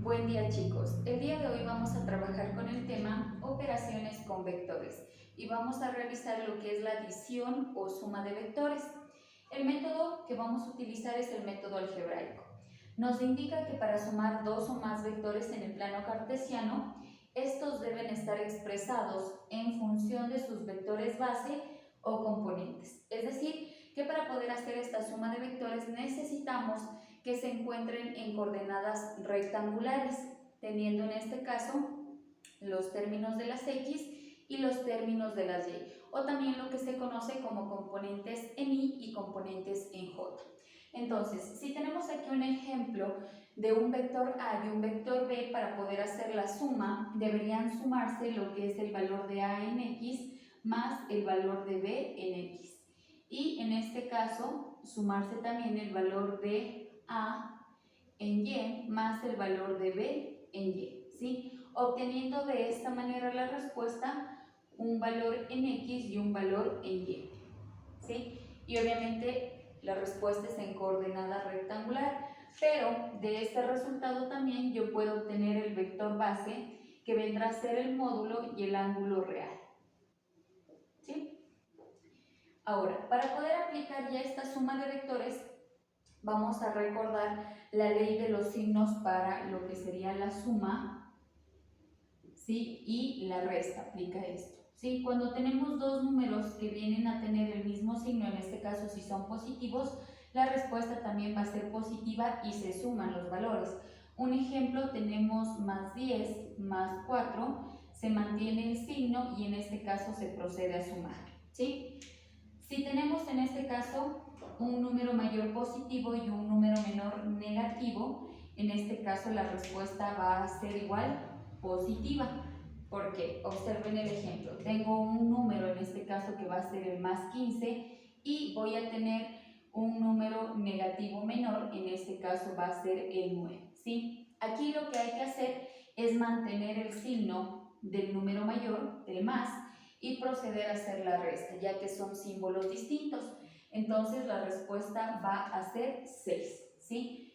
Buen día chicos, el día de hoy vamos a trabajar con el tema operaciones con vectores y vamos a realizar lo que es la adición o suma de vectores. El método que vamos a utilizar es el método algebraico. Nos indica que para sumar dos o más vectores en el plano cartesiano, estos deben estar expresados en función de sus vectores base o componentes. Es decir, que para poder hacer esta suma de vectores necesitamos que se encuentren en coordenadas rectangulares, teniendo en este caso los términos de las X y los términos de las Y, o también lo que se conoce como componentes en Y y componentes en J. Entonces, si tenemos aquí un ejemplo de un vector A y un vector B, para poder hacer la suma, deberían sumarse lo que es el valor de A en X más el valor de B en X. Y en este caso, sumarse también el valor de A en Y más el valor de B en Y, ¿sí? Obteniendo de esta manera la respuesta, un valor en X y un valor en Y, ¿sí? Y obviamente la respuesta es en coordenada rectangular, pero de este resultado también yo puedo obtener el vector base, que vendrá a ser el módulo y el ángulo real, ¿sí? Ahora, para poder aplicar ya esta suma de vectores, vamos a recordar la ley de los signos para lo que sería la suma, ¿sí? Y la resta, aplica esto, ¿sí? Cuando tenemos dos números que vienen a tener el mismo signo, en este caso si son positivos, la respuesta también va a ser positiva y se suman los valores. Un ejemplo, tenemos más 10 más 4, se mantiene el signo y en este caso se procede a sumar, ¿sí? Si tenemos en este caso un número mayor positivo y un número menor negativo, en este caso la respuesta va a ser igual positiva. ¿Por qué? Observen el ejemplo. Tengo un número en este caso que va a ser el más 15 y voy a tener un número negativo menor, en este caso va a ser el 9, ¿sí? Aquí lo que hay que hacer es mantener el signo del número mayor, del más, y proceder a hacer la resta, ya que son símbolos distintos. Entonces la respuesta va a ser 6, ¿sí?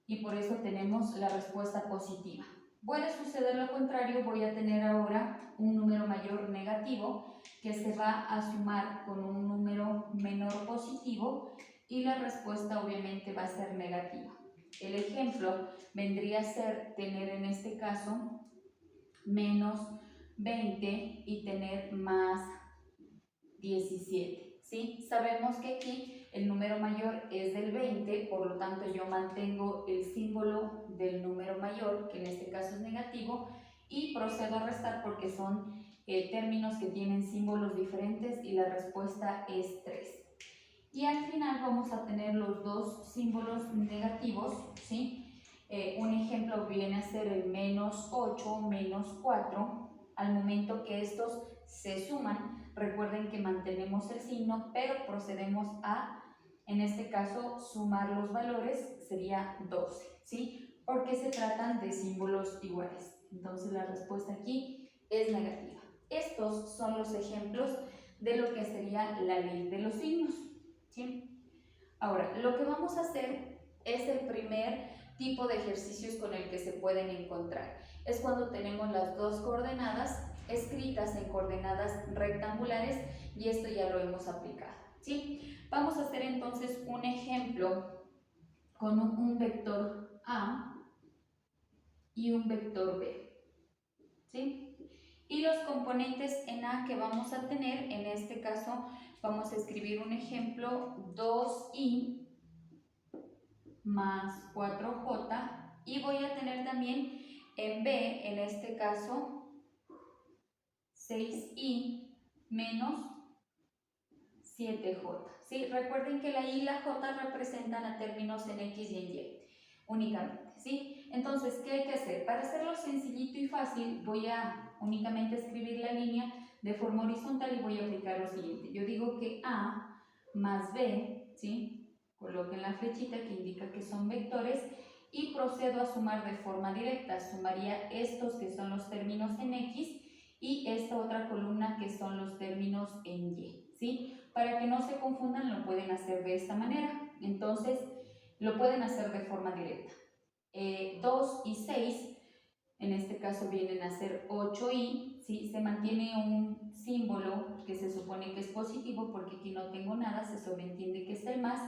Y por eso tenemos la respuesta positiva. Puede suceder lo contrario, voy a tener ahora un número mayor negativo que se va a sumar con un número menor positivo y la respuesta obviamente va a ser negativa. El ejemplo vendría a ser tener en este caso menos 20 y tener más 17, ¿sí? Sabemos que aquí el número mayor es del 20, por lo tanto yo mantengo el símbolo del número mayor, que en este caso es negativo, y procedo a restar porque son términos que tienen símbolos diferentes y la respuesta es 3. Y al final vamos a tener los dos símbolos negativos, ¿sí? Un ejemplo viene a ser el menos 8, menos 4. Al momento que estos se suman, recuerden que mantenemos el signo, pero procedemos a, en este caso, sumar los valores, sería 12, ¿sí? Porque se tratan de símbolos iguales. Entonces la respuesta aquí es negativa. Estos son los ejemplos de lo que sería la ley de los signos, ¿sí? Ahora, lo que vamos a hacer es el primer tipo de ejercicios con el que se pueden encontrar. Es cuando tenemos las dos coordenadas escritas en coordenadas rectangulares y esto ya lo hemos aplicado, ¿sí? Vamos a hacer entonces un ejemplo con un vector A y un vector B, ¿sí? Y los componentes en A que vamos a tener, en este caso vamos a escribir un ejemplo 2i más 4j, y voy a tener también en B, en este caso, 6i menos 7j. ¿Sí? Recuerden que la i y la j representan a términos en x y en y únicamente, ¿sí? Entonces, ¿qué hay que hacer? Para hacerlo sencillito y fácil, voy a únicamente escribir la línea de forma horizontal y voy a aplicar lo siguiente. Yo digo que a más b, ¿sí? Coloquen la flechita que indica que son vectores y procedo a sumar de forma directa. Sumaría estos que son los términos en x y esta otra columna que son los términos en y, ¿sí? Para que no se confundan, lo pueden hacer de esta manera. Entonces, lo pueden hacer de forma directa. 2 y 6, en este caso vienen a ser 8y, ¿sí? Se mantiene un símbolo que se supone que es positivo porque aquí no tengo nada, se sobreentiende que es el más,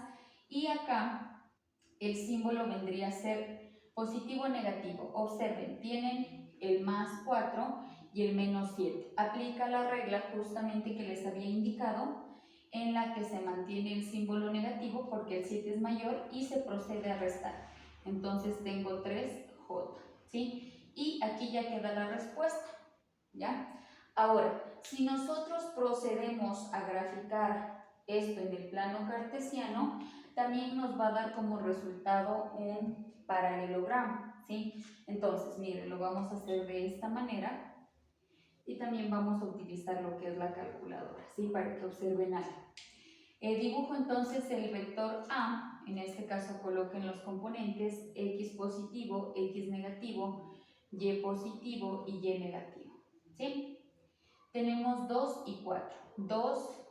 y acá el símbolo vendría a ser positivo o negativo. Observen, tienen el más 4 y el menos 7. Aplica la regla justamente que les había indicado, en la que se mantiene el símbolo negativo porque el 7 es mayor y se procede a restar. Entonces tengo 3J, ¿sí? Y aquí ya queda la respuesta, ¿ya? Ahora, si nosotros procedemos a graficar esto en el plano cartesiano, también nos va a dar como resultado un paralelogramo, ¿sí? Entonces, miren, lo vamos a hacer de esta manera y también vamos a utilizar lo que es la calculadora, ¿sí? Para que observen algo. Dibujo entonces el vector A, en este caso coloquen los componentes X positivo, X negativo, Y positivo y Y negativo, ¿sí? Tenemos 2 y 4, 2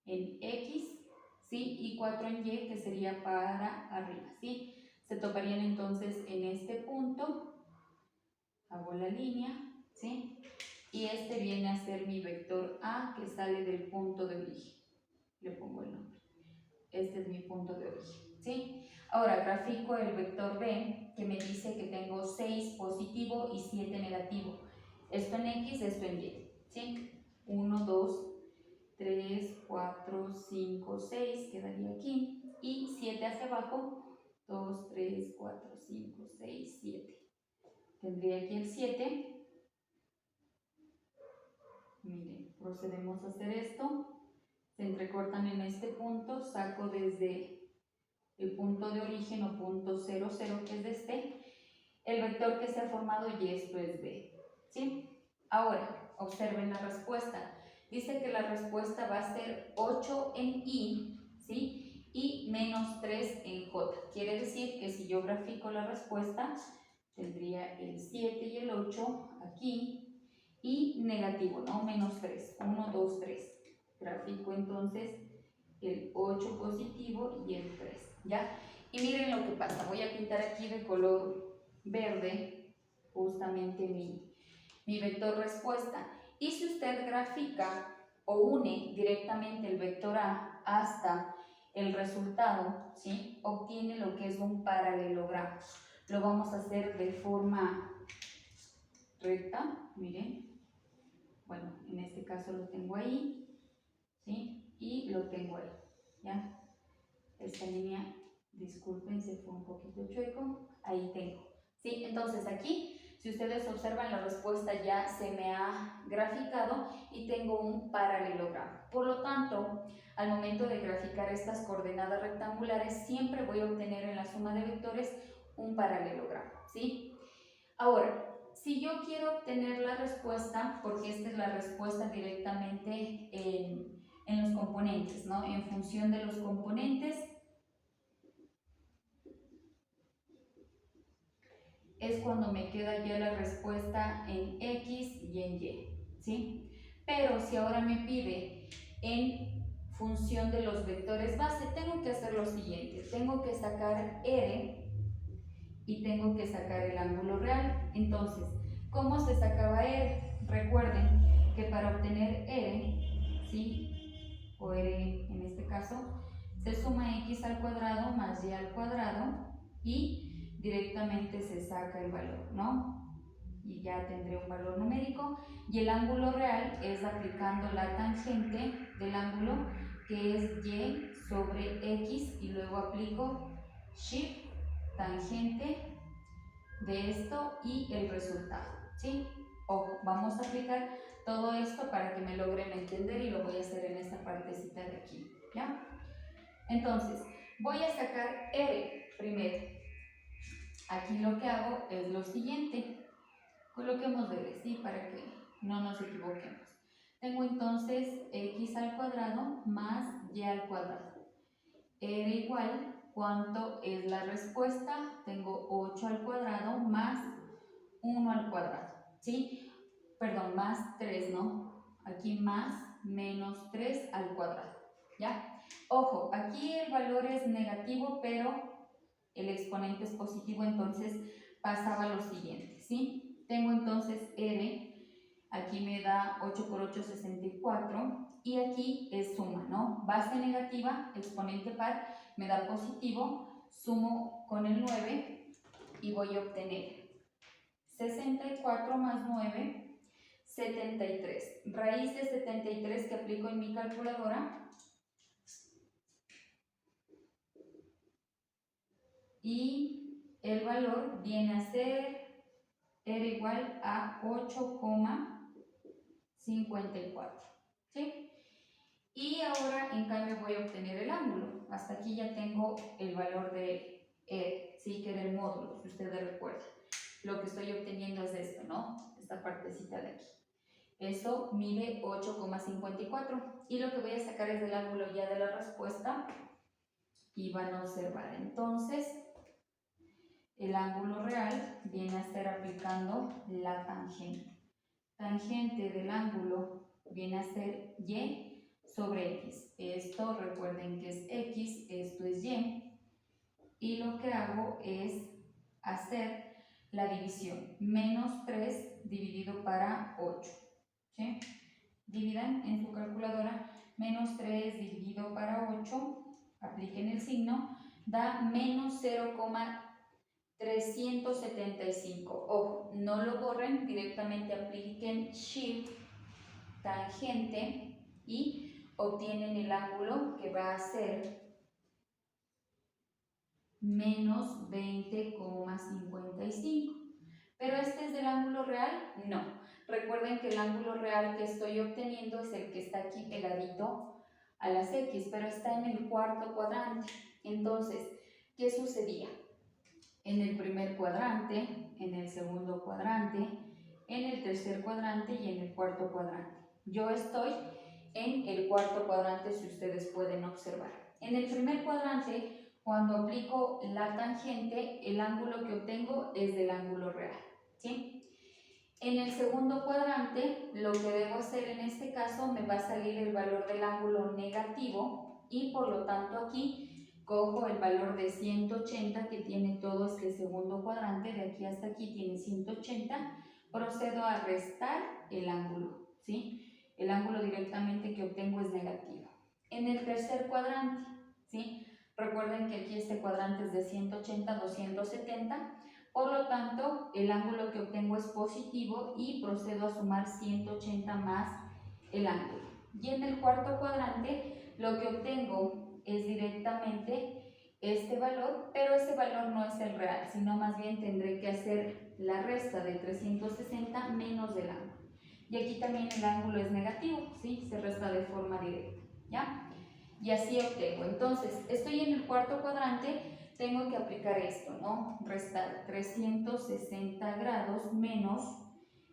en X, ¿sí? Y 4 en Y, que sería para arriba, ¿sí? Se toparían entonces en este punto, hago la línea, ¿sí? Y este viene a ser mi vector A, que sale del punto de origen. Le pongo el nombre. Este es mi punto de origen, ¿sí? Ahora grafico el vector B, que me dice que tengo 6 positivo y 7 negativo. Esto en X, esto en Y, ¿sí? 1, 2, 3, 4, 5, 6, quedaría aquí. Y 7 hacia abajo, 2, 3, 4, 5, 6, 7. Tendría aquí el 7. Miren, procedemos a hacer esto. Se entrecortan en este punto, saco desde el punto de origen o punto 0, 0, que es de este, el vector que se ha formado y esto es B, ¿sí? Ahora, observen la respuesta. Dice que la respuesta va a ser 8 en Y, ¿sí? Y menos 3 en J. Quiere decir que si yo grafico la respuesta, tendría el 7 y el 8 aquí y negativo, ¿no? Menos 3, 1, 2, 3. Grafico entonces el 8 positivo y el 3, ¿ya? Y miren lo que pasa, voy a pintar aquí de color verde justamente mi vector respuesta. Y si usted grafica o une directamente el vector A hasta el resultado, ¿sí? Obtiene lo que es un paralelogramo. Lo vamos a hacer de forma recta, miren. Bueno, en este caso lo tengo ahí, ¿sí? Y lo tengo ahí, ¿ya? Esta línea, disculpen, se fue un poquito chueco, ahí tengo, ¿sí? Entonces aquí, si ustedes observan, la respuesta ya se me ha graficado y tengo un paralelogramo. Por lo tanto, al momento de graficar estas coordenadas rectangulares, siempre voy a obtener en la suma de vectores un paralelogramo, ¿sí? Ahora, si yo quiero obtener la respuesta, porque esta es la respuesta directamente en los componentes, ¿no? En función de los componentes, es cuando me queda ya la respuesta en X y en Y, ¿sí? Pero si ahora me pide en función de los vectores base, tengo que hacer lo siguiente. Tengo que sacar R y tengo que sacar el ángulo real. Entonces, ¿cómo se sacaba R? Recuerden que para obtener R, ¿sí? O R en este caso, se suma X al cuadrado más Y al cuadrado y directamente se saca el valor, ¿no? Y ya tendré un valor numérico. Y el ángulo real es aplicando la tangente del ángulo, que es Y sobre X, y luego aplico Shift, tangente de esto y el resultado, ¿sí? Ojo, vamos a aplicar todo esto para que me logren entender y lo voy a hacer en esta partecita de aquí, ¿ya? Entonces, voy a sacar R primero. Aquí lo que hago es lo siguiente. Coloquemos R, ¿sí? Para que no nos equivoquemos. Tengo entonces X al cuadrado más Y al cuadrado. R igual, ¿cuánto es la respuesta? Tengo 8 al cuadrado más 1 al cuadrado, ¿sí? Perdón, más 3, ¿no? Aquí más menos 3 al cuadrado, ¿ya? Ojo, aquí el valor es negativo, pero el exponente es positivo, entonces pasaba lo siguiente, ¿sí? Tengo entonces R, aquí me da 8 por 8, 64, y aquí es suma, ¿no? Base negativa, exponente par, me da positivo, sumo con el 9 y voy a obtener 64 más 9, 73. Raíz de 73 que aplico en mi calculadora. Y el valor viene a ser, era igual a 8,54. ¿Sí? Y ahora, en cambio, voy a obtener el ángulo. Hasta aquí ya tengo el valor de R, ¿sí? Que era el módulo, si ustedes recuerdan. Lo que estoy obteniendo es esto, ¿no? Esta partecita de aquí. Eso mide 8,54. Y lo que voy a sacar es el ángulo ya de la respuesta. Y van a observar. Entonces, el ángulo real viene a ser aplicando la tangente. Tangente del ángulo viene a ser Y sobre X. Esto recuerden que es X, esto es Y. Y lo que hago es hacer la división. Menos 3 dividido para 8. ¿Sí? Dividan en su calculadora. Menos 3 dividido para 8. Apliquen el signo. Da menos 0,375. Ojo, no lo borren, directamente apliquen Shift, tangente y obtienen el ángulo que va a ser menos 20,55. ¿Pero este es del ángulo real? No. Recuerden que el ángulo real que estoy obteniendo es el que está aquí pegadito a las X, pero está en el cuarto cuadrante. Entonces, ¿qué sucedía? En el primer cuadrante, en el segundo cuadrante, en el tercer cuadrante y en el cuarto cuadrante. Yo estoy en el cuarto cuadrante, si ustedes pueden observar. En el primer cuadrante, cuando aplico la tangente, el ángulo que obtengo es del ángulo real, ¿sí? En el segundo cuadrante, lo que debo hacer en este caso, me va a salir el valor del ángulo negativo y por lo tanto aquí cojo el valor de 180 que tiene todo este segundo cuadrante, de aquí hasta aquí tiene 180, procedo a restar el ángulo, ¿sí? El ángulo directamente que obtengo es negativo. En el tercer cuadrante, ¿sí? Recuerden que aquí este cuadrante es de 180 a 270, por lo tanto el ángulo que obtengo es positivo y procedo a sumar 180 más el ángulo. Y en el cuarto cuadrante lo que obtengo es directamente este valor, pero este valor no es el real, sino más bien tendré que hacer la resta de 360 menos del ángulo. Y aquí también el ángulo es negativo, ¿sí? Se resta de forma directa, ¿ya? Y así obtengo. Entonces, estoy en el cuarto cuadrante, tengo que aplicar esto, ¿no? Restar 360 grados menos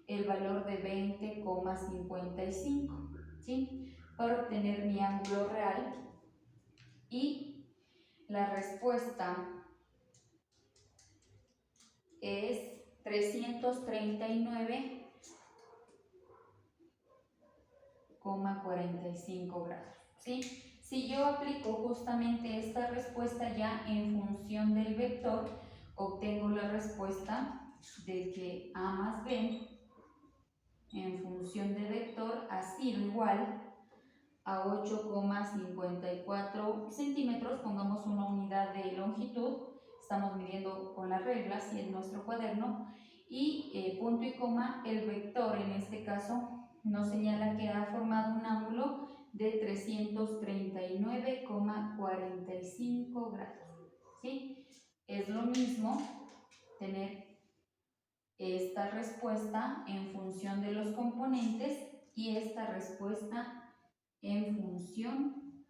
el valor de 20,55, ¿sí? Para obtener mi ángulo real. Y la respuesta es 339,45 grados, ¿sí? Si yo aplico justamente esta respuesta ya en función del vector, obtengo la respuesta de que A más B en función del vector ha sido igual a 8,54 centímetros, pongamos una unidad de longitud, estamos midiendo con las reglas y en nuestro cuaderno, y punto y coma, el vector en este caso nos señala que ha formado un ángulo de 339,45 grados, ¿sí? Es lo mismo tener esta respuesta en función de los componentes y esta respuesta en función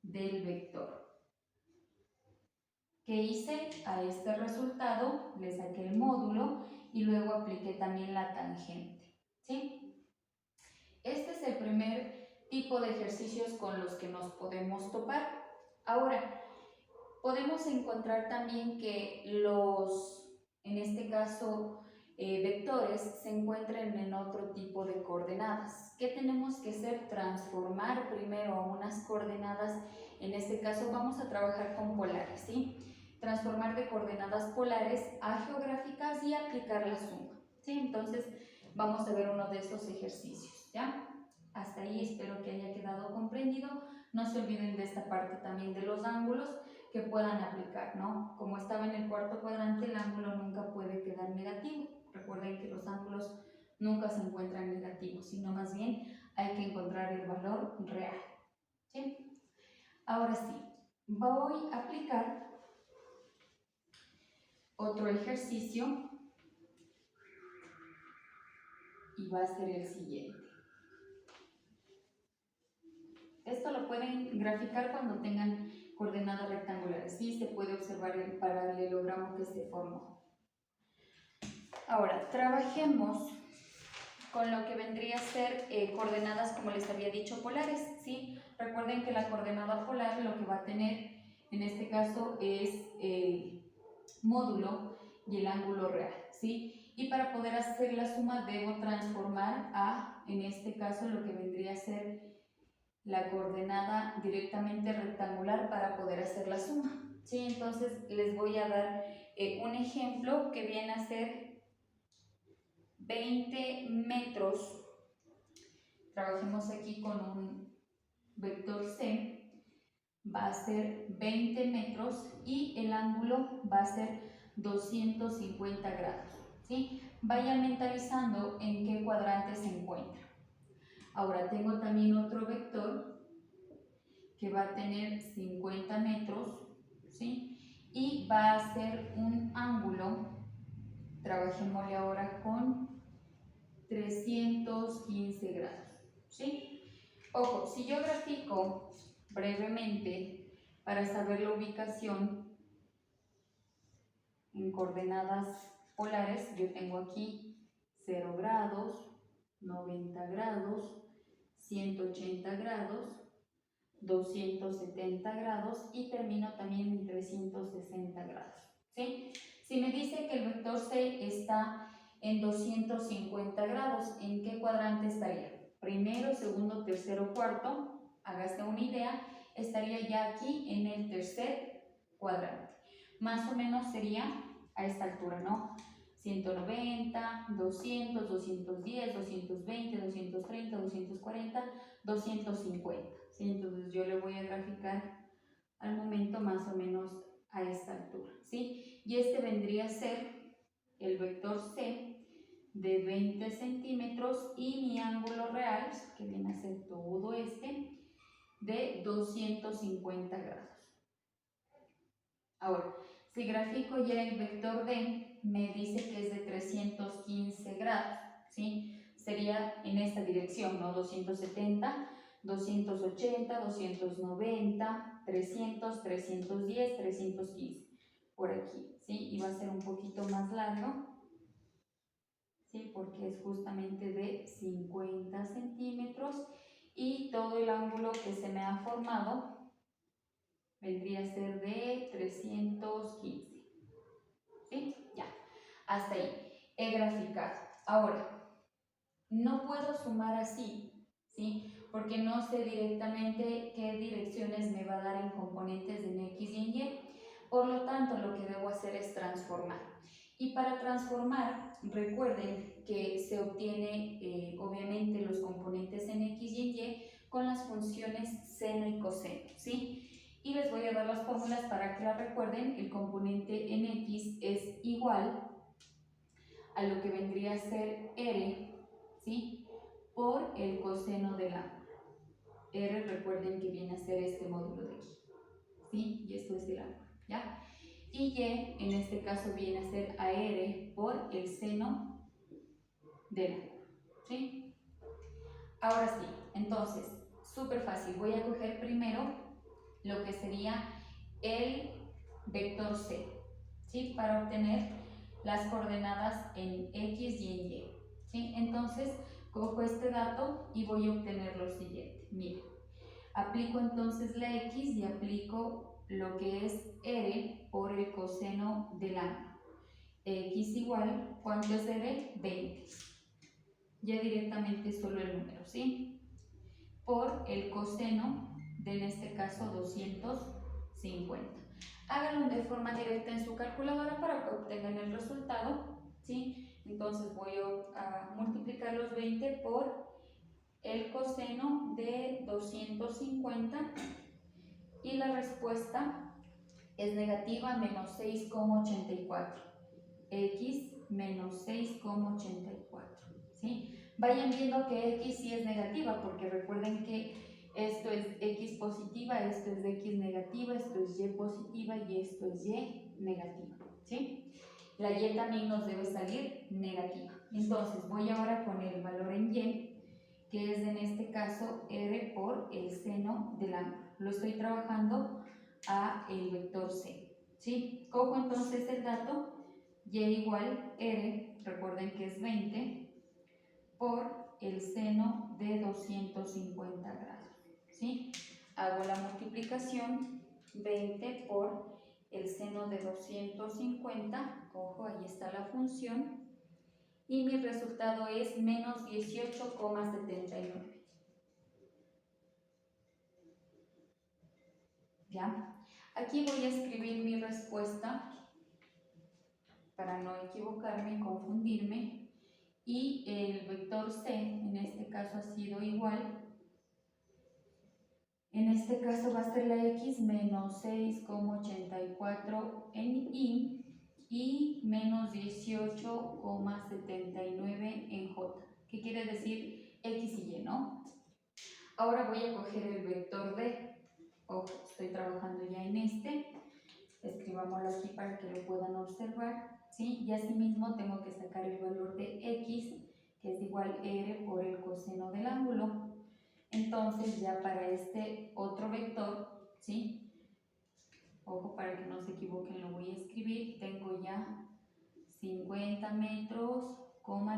del vector. ¿Qué hice? A este resultado le saqué el módulo y luego apliqué también la tangente, ¿sí? Este es el primer tipo de ejercicios con los que nos podemos topar. Ahora, podemos encontrar también que en este caso, vectores se encuentran en otro tipo de coordenadas. ¿Qué tenemos que hacer? Transformar primero a unas coordenadas. En este caso vamos a trabajar con polares, ¿sí? transformar de coordenadas polares a geográficas y aplicar la suma, ¿sí? Entonces vamos a ver uno de estos ejercicios, ¿ya? Hasta ahí espero que haya quedado comprendido. No se olviden de esta parte también de los ángulos que puedan aplicar, ¿no? Como estaba en el cuarto cuadrante, el ángulo nunca puede quedar negativo. Recuerden que los ángulos nunca se encuentran negativos, sino más bien hay que encontrar el valor real, ¿sí? Ahora sí, voy a aplicar otro ejercicio y va a ser el siguiente. Esto lo pueden graficar cuando tengan coordenadas rectangulares, ¿sí? Se puede observar el paralelogramo que se formó. Ahora, trabajemos con lo que vendría a ser coordenadas, como les había dicho, polares, ¿sí? Recuerden que la coordenada polar lo que va a tener, en este caso, es el módulo y el ángulo real, ¿sí? Y para poder hacer la suma debo transformar a, en este caso, lo que vendría a ser la coordenada directamente rectangular para poder hacer la suma, ¿sí? Entonces les voy a dar un ejemplo que viene a ser 20 metros. Trabajemos aquí con un vector C, va a ser 20 metros y el ángulo va a ser 250 grados, ¿sí? Vayan mentalizando en qué cuadrante se encuentra. Ahora tengo también otro vector que va a tener 50 metros, ¿sí? Y va a ser un ángulo, trabajémosle ahora con 315 grados, ¿sí? Ojo, si yo grafico brevemente para saber la ubicación en coordenadas polares, yo tengo aquí 0 grados, 90 grados, 180 grados, 270 grados y termino también en 360 grados, ¿sí? Si me dice que el vector C está en 250 grados, ¿en qué cuadrante estaría? Primero, segundo, tercero, cuarto, hágase una idea, estaría ya aquí en el tercer cuadrante. Más o menos sería a esta altura, ¿no? 190, 200, 210, 220, 230, 240, 250. ¿Sí? Entonces yo le voy a graficar al momento más o menos a esta altura, ¿sí? Y este vendría a ser el vector C de 20 centímetros y mi ángulo real, que viene a ser todo este, de 250 grados. Ahora, si grafico ya el vector D, me dice que es de 315 grados, ¿sí? Sería en esta dirección, ¿no? 270, 280, 290, 300, 310, 315, por aquí, ¿sí? Y va a ser un poquito más largo, ¿sí? Porque es justamente de 50 centímetros y todo el ángulo que se me ha formado vendría a ser de 315, ¿sí? Ya, hasta ahí, he graficado. Ahora, no puedo sumar así, ¿sí? Porque no sé directamente qué direcciones me va a dar en componentes en X y en Y. Por lo tanto, lo que debo hacer es transformar. Y para transformar, recuerden que se obtiene obviamente los componentes en X y en Y con las funciones seno y coseno, ¿sí? Y les voy a dar las fórmulas para que las recuerden. El componente en X es igual a lo que vendría a ser R, ¿sí? Por el coseno del ángulo. R, recuerden que viene a ser este módulo de aquí, ¿sí? Y esto es el ángulo, ¿ya? Y Y, en este caso, viene a ser AR por el seno del ángulo, ¿sí? Ahora sí, entonces, súper fácil. Voy a coger primero lo que sería el vector C, ¿sí? Para obtener las coordenadas en X y en Y, ¿sí? Entonces, cojo este dato y voy a obtener lo siguiente. Miren, aplico entonces la X y aplico lo que es R por el coseno del ángulo. X igual, ¿cuánto es R? 20. Ya directamente solo el número, ¿sí? Por el coseno de, en este caso, 250. Háganlo de forma directa en su calculadora para que obtengan el resultado, ¿sí? Entonces voy a multiplicar los 20 por el coseno de 250 y la respuesta es negativa, menos 6,84. X menos 6,84, ¿sí? Vayan viendo que X sí es negativa, porque recuerden que esto es X positiva, esto es X negativa, esto es Y positiva y esto es Y negativa, ¿sí? La Y también nos debe salir negativa. Entonces voy ahora a poner el valor en Y, que es en este caso R por el seno del ángulo. Lo estoy trabajando a el vector C, ¿sí? Cojo entonces el dato Y igual R, recuerden que es 20, por el seno de 250 grados, ¿sí? Hago la multiplicación, 20 por el seno de 250, ojo, ahí está la función, y mi resultado es menos 18,79. ¿Ya? Aquí voy a escribir mi respuesta para no equivocarme y confundirme, y el vector C en este caso ha sido igual, en este caso va a ser la X menos 6,84 en y menos 18,79 en J, que quiere decir X y Y, ¿no? Ahora voy a coger el vector D, ojo, estoy trabajando ya en este, escribámoslo aquí para que lo puedan observar, ¿sí? Y asimismo tengo que sacar el valor de X, que es igual R por el coseno del ángulo. Entonces ya para este otro vector, ¿sí? Ojo, para que no se equivoquen, lo voy a escribir, tengo ya 50 metros,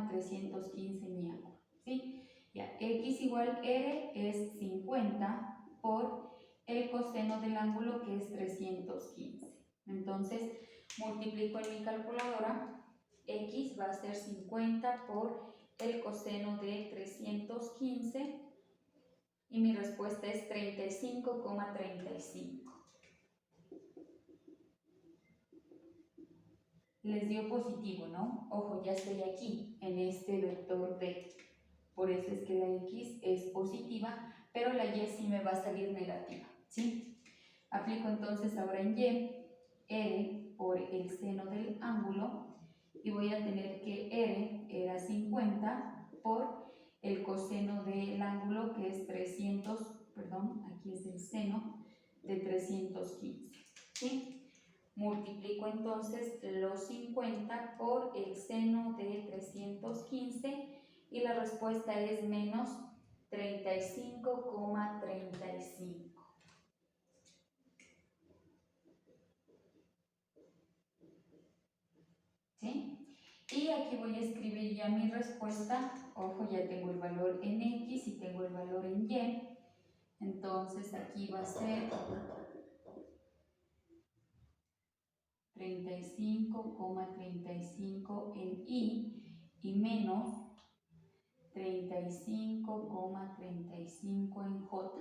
315 mi ángulo, ¿sí? Ya, X igual R es 50 por el coseno del ángulo, que es 315. Entonces, multiplico en mi calculadora, X va a ser 50 por el coseno de 315 y mi respuesta es 35,35. Les dio positivo, ¿no? Ojo, ya estoy aquí en este vector D. Por eso es que la X es positiva, pero la Y sí me va a salir negativa, ¿sí? Aplico entonces ahora en Y, R por el seno del ángulo, y voy a tener que R era 50 por el coseno del ángulo, que es 300, perdón, aquí es el seno de 315, ¿sí? Multiplico entonces los 50 por el seno de 315 y la respuesta es menos 35,35. ¿Sí? Y aquí voy a escribir ya mi respuesta. Ojo, ya tengo el valor en X y tengo el valor en Y. Entonces aquí va a ser 35,35 en y menos 35,35 en J.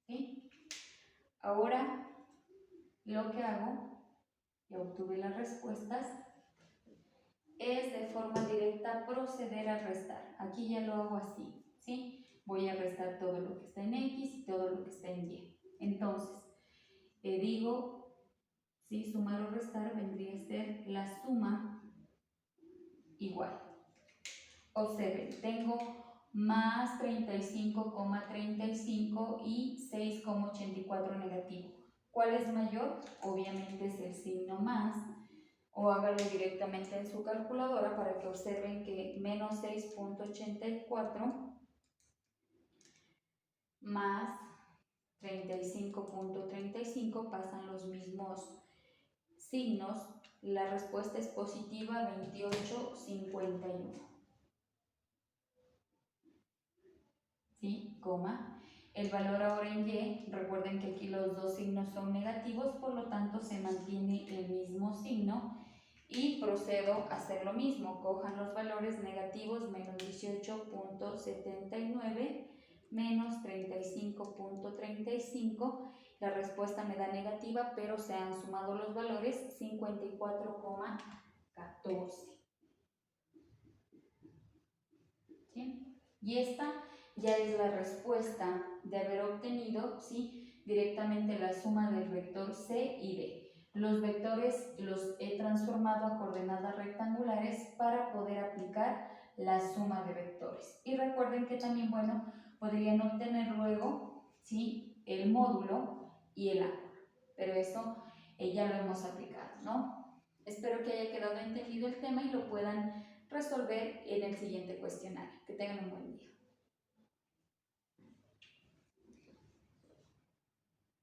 ¿Sí? Ahora lo que hago, ya obtuve las respuestas, es de forma directa proceder a restar. Aquí ya lo hago así, ¿sí? Voy a restar todo lo que está en X y todo lo que está en Y. Entonces, digo, ¿sí? Sumar o restar vendría a ser la suma igual. Observen, tengo más 35,35 y 6,84 negativo. ¿Cuál es mayor? Obviamente es el signo más, o hágalo directamente en su calculadora para que observen que menos 6,84 más 35,35 pasan los mismos signos. La respuesta es positiva, 28,51. ¿Sí? Coma. El valor ahora en Y, recuerden que aquí los dos signos son negativos, por lo tanto se mantiene el mismo signo y procedo a hacer lo mismo. Cojan los valores negativos, menos 18,79 menos 35,35 La respuesta me da negativa, pero se han sumado los valores 54,14. ¿Sí? Y esta ya es la respuesta de haber obtenido, ¿sí?, directamente la suma del vector C y D. Los vectores los he transformado a coordenadas rectangulares para poder aplicar la suma de vectores. Y recuerden que también, bueno, podrían obtener luego, ¿sí?, el módulo y el ángulo. Pero eso ya lo hemos aplicado, ¿no? Espero que haya quedado entendido el tema y lo puedan resolver en el siguiente cuestionario. Que tengan un buen día.